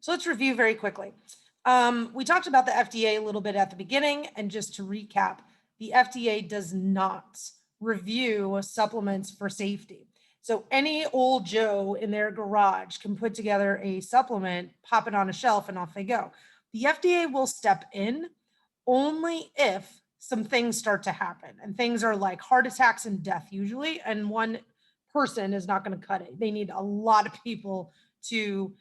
So let's review very quickly. We talked about the FDA a little bit at the beginning, and just to recap, the FDA does not review supplements for safety. So any old Joe in their garage can put together a supplement, pop it on a shelf, and off they go. The FDA will step in only if some things start to happen, and things are like heart attacks and death usually, and one person is not going to cut it. They need a lot of people to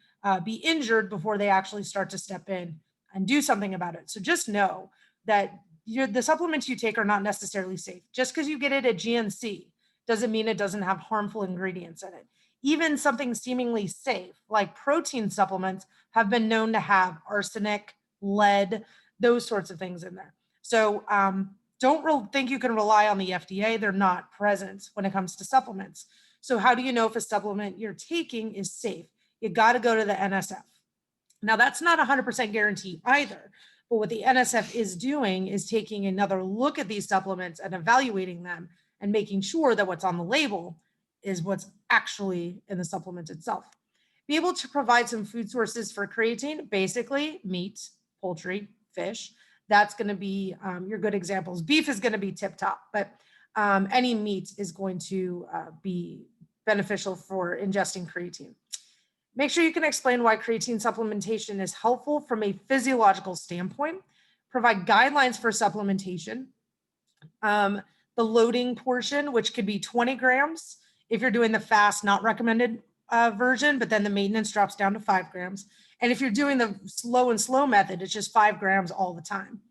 be injured before they actually start to step in and do something about it. So just know that the supplements you take are not necessarily safe. Just because you get it at GNC doesn't mean it doesn't have harmful ingredients in it. Even something seemingly safe, like protein supplements, have been known to have arsenic, lead, those sorts of things in there. So don't think you can rely on the FDA. They're not present when it comes to supplements. So how do you know if a supplement you're taking is safe? You got to go to the NSF. Now, that's not 100% guarantee either. But what the NSF is doing is taking another look at these supplements and evaluating them and making sure that what's on the label is what's actually in the supplement itself. Be able to provide some food sources for creatine, basically meat, poultry, fish. That's going to be your good examples. Beef is going to be tip top, but any meat is going to be beneficial for ingesting creatine. Make sure you can explain why creatine supplementation is helpful from a physiological standpoint. Provide guidelines for supplementation. The loading portion, which could be 20 grams if you're doing the fast, not recommended version, but then the maintenance drops down to 5 grams. And if you're doing the slow method, it's just 5 grams all the time.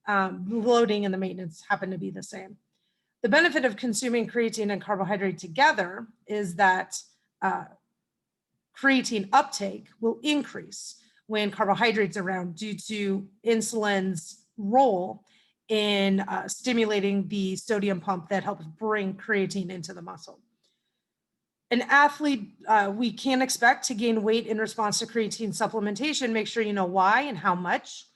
The loading and the maintenance happen to be the same. The benefit of consuming creatine and carbohydrate together is that creatine uptake will increase when carbohydrates are around due to insulin's role in stimulating the sodium pump that helps bring creatine into the muscle. An athlete, we can expect to gain weight in response to creatine supplementation. Make sure you know why and how much.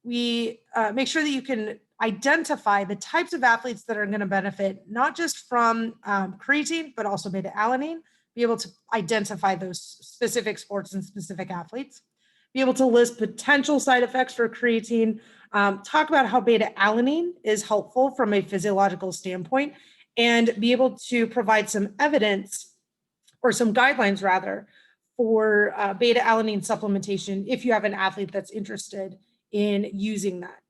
We make sure that you can identify the types of athletes that are going to benefit not just from creatine, but also beta-alanine. Be able to identify those specific sports and specific athletes. Be able to list potential side effects for creatine. Talk about how beta-alanine is helpful from a physiological standpoint, and be able to provide some evidence or some guidelines rather for beta-alanine supplementation if you have an athlete that's interested in using that.